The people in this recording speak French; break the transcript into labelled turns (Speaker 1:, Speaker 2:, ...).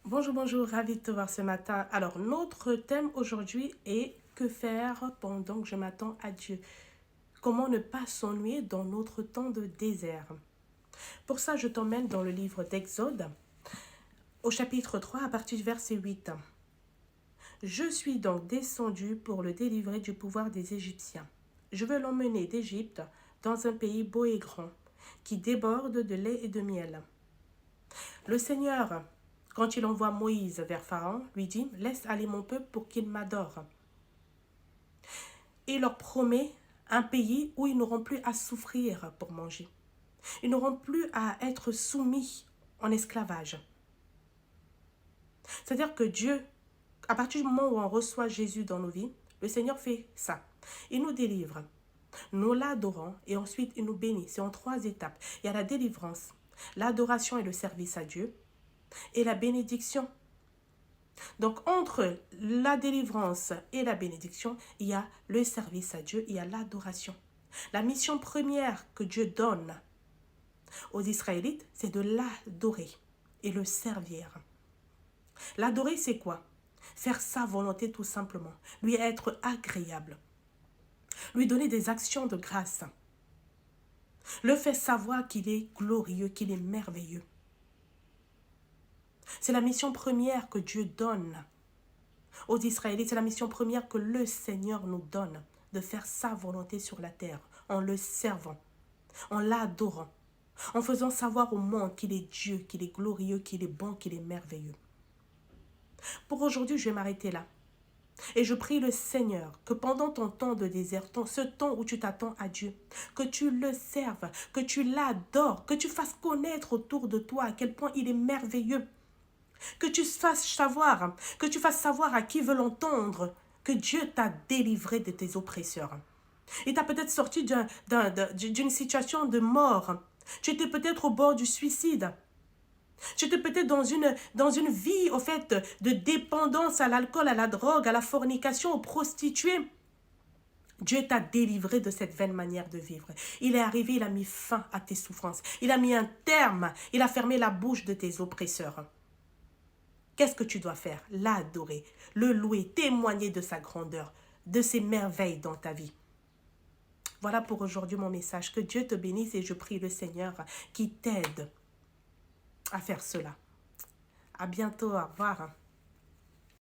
Speaker 1: Bonjour, bonjour, ravi de te voir ce matin. Alors, notre thème aujourd'hui est que faire pendant que je m'attends à Dieu? Comment ne pas s'ennuyer dans notre temps de désert? Pour ça, je t'emmène dans le livre d'Exode, au chapitre 3, à partir du verset 8. Je suis donc descendu pour le délivrer du pouvoir des Égyptiens. Je veux l'emmener d'Égypte dans un pays beau et grand, qui déborde de lait et de miel. Le Seigneur, quand il envoie Moïse vers Pharaon, lui dit « Laisse aller mon peuple pour qu'il m'adore. » Et il leur promet un pays où ils n'auront plus à souffrir pour manger. Ils n'auront plus à être soumis en esclavage. C'est-à-dire que Dieu, à partir du moment où on reçoit Jésus dans nos vies, le Seigneur fait ça. Il nous délivre. Nous l'adorons et ensuite il nous bénit. C'est en 3 étapes. Il y a la délivrance, l'adoration et le service à Dieu et la bénédiction. Donc, entre la délivrance et la bénédiction, il y a le service à Dieu, il y a l'adoration. La mission première que Dieu donne aux Israélites, c'est de l'adorer et le servir. L'adorer, c'est quoi? Faire sa volonté tout simplement, lui être agréable, lui donner des actions de grâce, le faire savoir qu'il est glorieux, qu'il est merveilleux. C'est la mission première que Dieu donne aux Israélites. C'est la mission première que le Seigneur nous donne, de faire sa volonté sur la terre, en le servant, en l'adorant, en faisant savoir au monde qu'il est Dieu, qu'il est glorieux, qu'il est bon, qu'il est merveilleux. Pour aujourd'hui, je vais m'arrêter là. Et je prie le Seigneur que pendant ton temps de désert, ce temps où tu t'attends à Dieu, que tu le serves, que tu l'adores, que tu fasses connaître autour de toi à quel point il est merveilleux. Que tu fasses savoir à qui veut l'entendre que Dieu t'a délivré de tes oppresseurs. Il t'a peut-être sorti d'une situation de mort. Tu étais peut-être au bord du suicide. Tu étais peut-être dans une vie, au fait, de dépendance à l'alcool, à la drogue, à la fornication, aux prostituées. Dieu t'a délivré de cette vaine manière de vivre. Il est arrivé, il a mis fin à tes souffrances. Il a mis un terme, il a fermé la bouche de tes oppresseurs. Qu'est-ce que tu dois faire? L'adorer, le louer, témoigner de sa grandeur, de ses merveilles dans ta vie. Voilà pour aujourd'hui mon message. Que Dieu te bénisse et je prie le Seigneur qui t'aide à faire cela. À bientôt, au revoir.